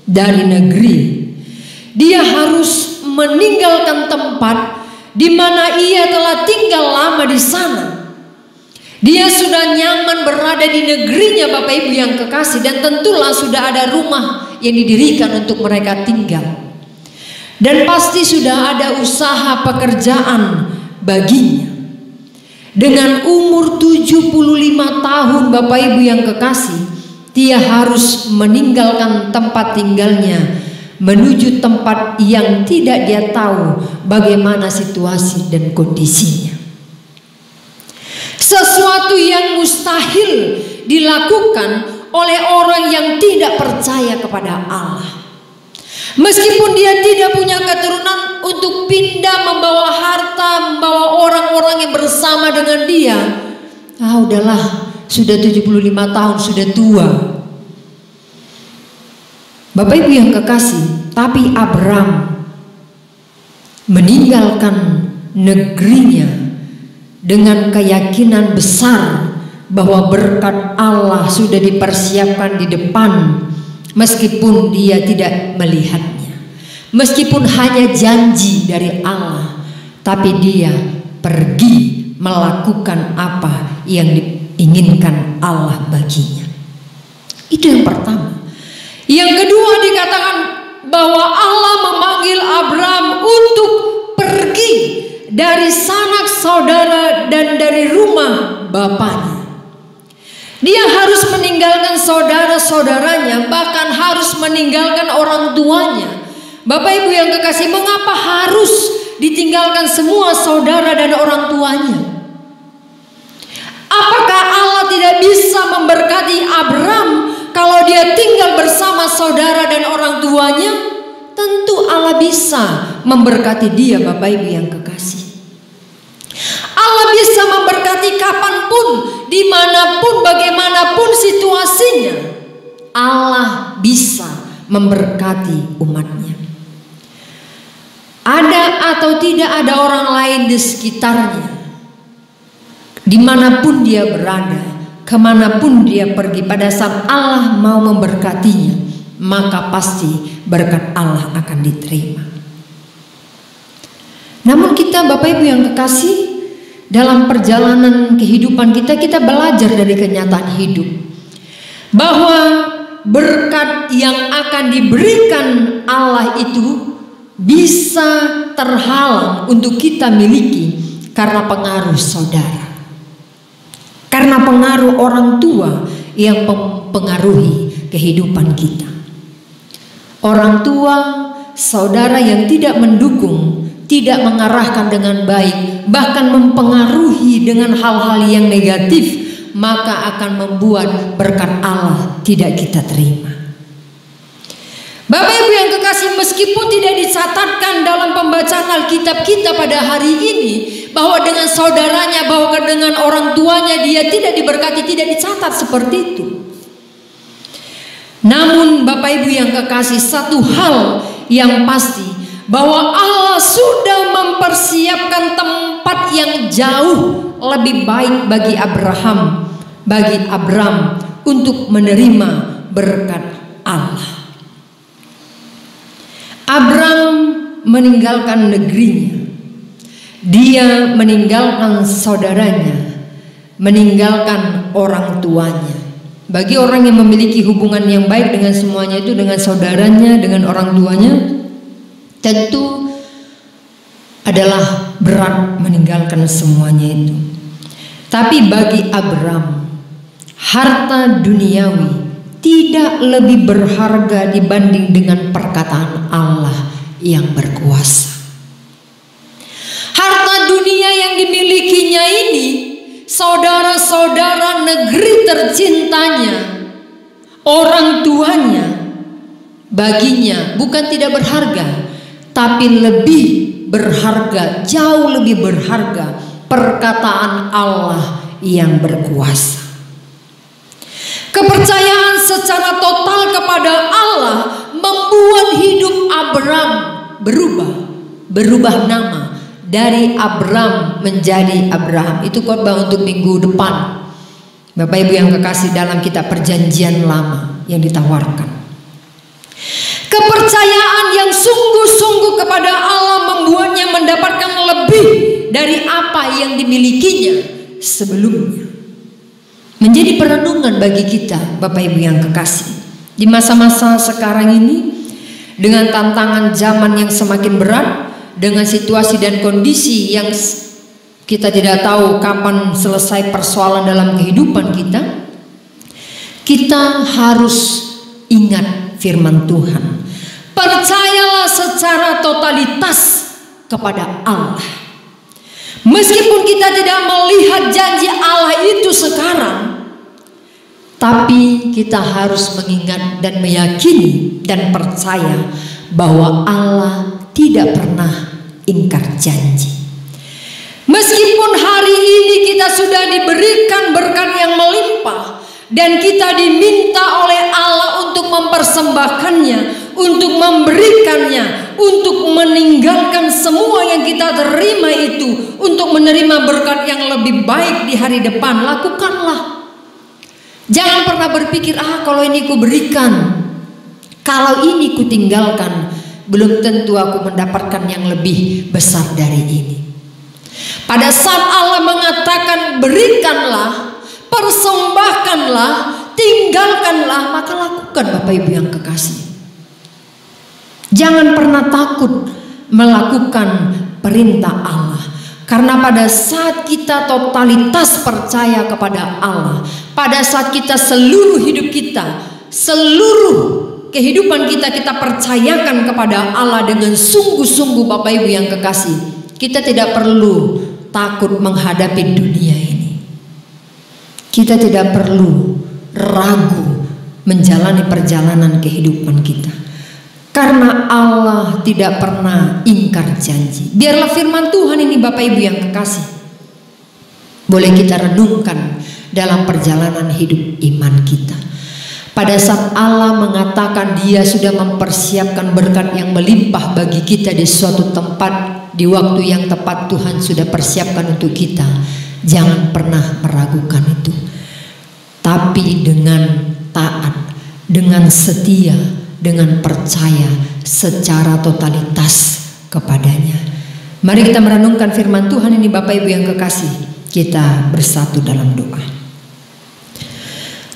D: dari negeri. Dia harus meninggalkan tempat di mana ia telah tinggal lama di sana. Dia sudah nyaman berada di negerinya Bapak Ibu yang kekasih, dan tentulah sudah ada rumah yang didirikan untuk mereka tinggal. Dan pasti sudah ada usaha pekerjaan baginya. Dengan umur 75 tahun, Bapak Ibu yang kekasih, dia harus meninggalkan tempat tinggalnya menuju tempat yang tidak dia tahu bagaimana situasi dan kondisinya. Sesuatu yang mustahil dilakukan oleh orang yang tidak percaya kepada Allah. Meskipun dia tidak punya keturunan untuk pindah membawa harta, membawa orang-orang yang bersama dengan dia. Udahlah, sudah 75 tahun, sudah tua. Bapak Ibu yang kekasih, tapi Abram meninggalkan negerinya dengan keyakinan besar bahwa berkat Allah sudah dipersiapkan di depan, meskipun dia tidak melihatnya, meskipun hanya janji dari Allah, tapi dia pergi melakukan apa yang diinginkan Allah baginya. Itu yang pertama. Yang kedua, dikatakan bahwa Allah memanggil Abram untuk pergi dari sanak saudara dan dari rumah bapaknya. Dia harus meninggalkan saudara-saudaranya, bahkan harus meninggalkan orang tuanya. Bapak Ibu yang kekasih, mengapa harus ditinggalkan semua saudara dan orang tuanya? Apakah Allah tidak bisa memberkati Abram kalau dia tinggal bersama saudara dan orang tuanya? Tentu Allah bisa memberkati dia, Bapak Ibu yang kekasih. Allah bisa memberkati kapanpun, dimanapun, bagaimanapun situasinya. Allah bisa memberkati umatnya. Ada atau tidak ada orang lain di sekitarnya, dimanapun dia berada, kemanapun dia pergi, pada saat Allah mau memberkatinya, maka pasti berkat Allah akan diterima. Namun kita, Bapak Ibu yang kekasih, dalam perjalanan kehidupan kita belajar dari kenyataan hidup bahwa berkat yang akan diberikan Allah itu bisa terhalang untuk kita miliki karena pengaruh saudara, karena pengaruh orang tua yang mempengaruhi kehidupan kita. Orang tua, saudara yang tidak mendukung, tidak mengarahkan dengan baik, bahkan mempengaruhi dengan hal-hal yang negatif, maka akan membuat berkat Allah tidak kita terima. Bapak Ibu yang kekasih, meskipun tidak dicatatkan dalam pembacaan Alkitab kita pada hari ini bahwa dengan saudaranya, bahwa dengan orang tuanya dia tidak diberkati, tidak dicatat seperti itu. Namun Bapak Ibu yang kekasih, satu hal yang pasti, bahwa Allah sudah mempersiapkan tempat yang jauh lebih baik bagi Abram untuk menerima berkat Allah. Abram meninggalkan negerinya, dia meninggalkan saudaranya, meninggalkan orang tuanya. Bagi orang yang memiliki hubungan yang baik dengan semuanya itu, dengan saudaranya, dengan orang tuanya, tentu adalah berat meninggalkan semuanya itu. Tapi bagi Abram, harta duniawi tidak lebih berharga dibanding dengan perkataan Allah yang berkuasa. Harta dunia yang dimilikinya ini, saudara-saudara, negeri tercintanya, orang tuanya, baginya bukan tidak berharga, tapi lebih berharga, jauh lebih berharga perkataan Allah yang berkuasa. Kepercayaan secara total kepada Allah membuat hidup Abram berubah nama dari Abram menjadi Abraham. Itu khotbah untuk minggu depan, Bapak Ibu yang kekasih, dalam kitab Perjanjian Lama yang ditawarkan. Kepercayaan yang sungguh-sungguh kepada Allah membuatnya mendapatkan lebih dari apa yang dimilikinya sebelumnya. Menjadi perenungan bagi kita, Bapak Ibu yang kekasih, di masa-masa sekarang ini, dengan tantangan zaman yang semakin berat, dengan situasi dan kondisi yang kita tidak tahu kapan selesai persoalan dalam kehidupan kita, kita harus ingat firman Tuhan. Percayalah secara totalitas kepada Allah. Meskipun kita tidak melihat janji Allah itu sekarang, tapi kita harus mengingat dan meyakini dan percaya bahwa Allah tidak pernah ingkar janji. Meskipun hari ini kita sudah diberikan berkat yang melimpah dan kita diminta oleh Allah untuk mempersembahkannya, untuk memberikannya, untuk meninggalkan semua yang kita terima itu, untuk menerima berkat yang lebih baik di hari depan, lakukanlah. Jangan pernah berpikir, kalau ini ku berikan, kalau ini ku tinggalkan, belum tentu aku mendapatkan yang lebih besar dari ini. Pada saat Allah mengatakan berikanlah, persembahkanlah, tinggalkanlah, maka lakukan Bapak Ibu yang kekasih. Jangan pernah takut melakukan perintah Allah. Karena pada saat kita totalitas percaya kepada Allah, pada saat kita seluruh hidup kita, seluruh kehidupan kita percayakan kepada Allah dengan sungguh-sungguh Bapak Ibu yang kekasih, kita tidak perlu takut menghadapi dunia ini. Kita tidak perlu ragu menjalani perjalanan kehidupan kita. Karena Allah tidak pernah ingkar janji. Biarlah firman Tuhan ini Bapak Ibu yang kekasih boleh kita renungkan dalam perjalanan hidup iman kita. Pada saat Allah mengatakan Dia sudah mempersiapkan berkat yang melimpah bagi kita di suatu tempat, di waktu yang tepat Tuhan sudah persiapkan untuk kita. Jangan pernah meragukan itu. Tapi dengan taat, dengan setia, dengan percaya secara totalitas kepadanya. Mari kita merenungkan firman Tuhan ini Bapak Ibu yang kekasih. Kita bersatu dalam doa.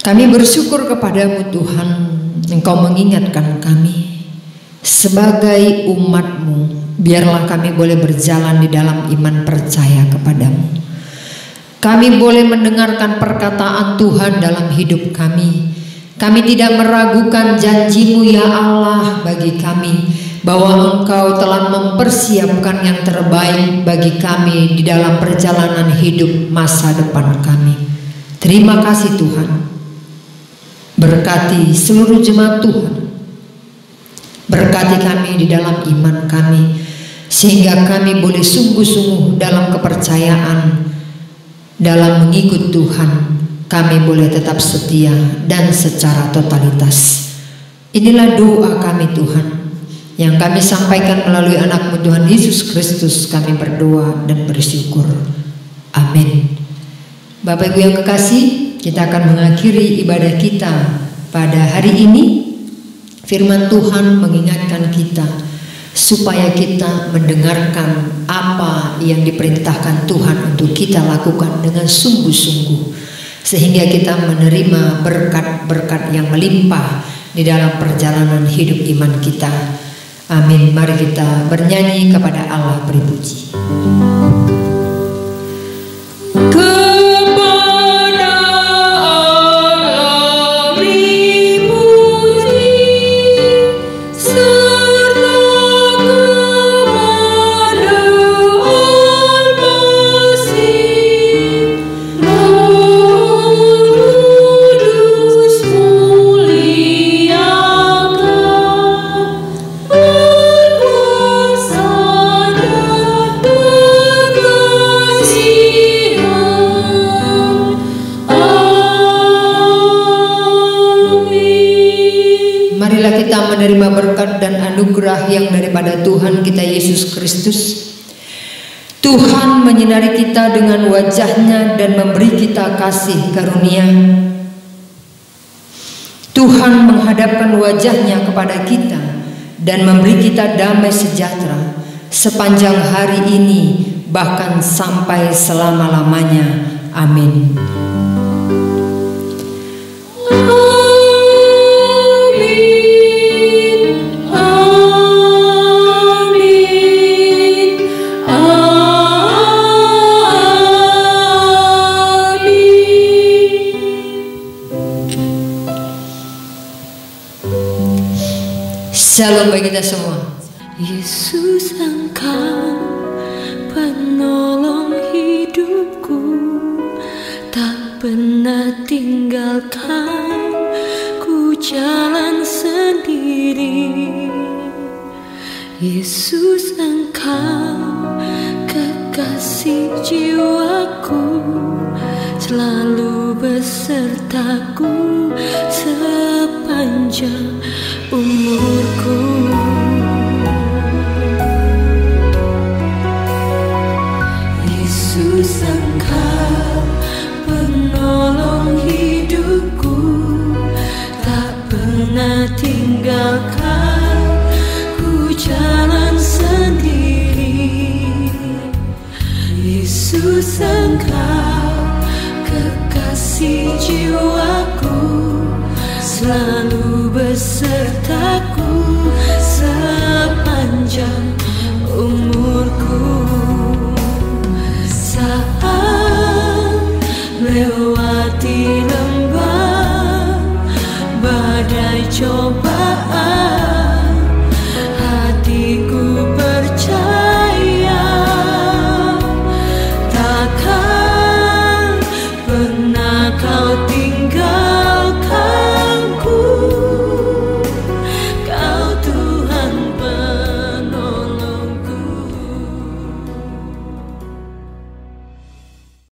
D: Kami bersyukur kepadamu Tuhan, Engkau mengingatkan kami sebagai umat-Mu. Biarlah kami boleh berjalan di dalam iman percaya kepadamu. Kami boleh mendengarkan perkataan Tuhan dalam hidup kami. Kami tidak meragukan janji-Mu ya Allah bagi kami, bahwa Engkau telah mempersiapkan yang terbaik bagi kami di dalam perjalanan hidup masa depan kami. Terima kasih Tuhan. Berkati seluruh jemaat Tuhan. Berkati kami di dalam iman kami, sehingga kami boleh sungguh-sungguh dalam kepercayaan, dalam mengikut Tuhan. Kami boleh tetap setia dan secara totalitas. Inilah doa kami Tuhan, yang kami sampaikan melalui anak-Mu Tuhan Yesus Kristus. Kami berdoa dan bersyukur. Amin. Bapak Ibu yang kekasih, kita akan mengakhiri ibadah kita pada hari ini. Firman Tuhan mengingatkan kita supaya kita mendengarkan apa yang diperintahkan Tuhan untuk kita lakukan dengan sungguh-sungguh, sehingga kita menerima berkat-berkat yang melimpah di dalam perjalanan hidup iman kita. Amin. Mari kita bernyanyi kepada Allah beri-puji. Menerima berkat dan anugerah yang daripada Tuhan kita Yesus Kristus. Tuhan menyinari kita dengan wajah-Nya dan memberi kita kasih karunia. Tuhan menghadapkan wajah-Nya kepada kita dan memberi kita damai sejahtera sepanjang hari ini, bahkan sampai selama-lamanya. Amin. Shalom bagi kita semua.
E: Yesus, Engkau penolong hidupku, tak pernah tinggalkan ku jalan sendiri. Yesus, Engkau kekasih jiwaku, selalu besertaku sepanjang umurku. Yesus, Engkau penolong hidupku, tak pernah tinggalkan ku jalan sendiri. Yesus, Engkau kekasih jiwaku, selalu besertaku sepanjang umurku. Saat melewati lembah badai cobaan,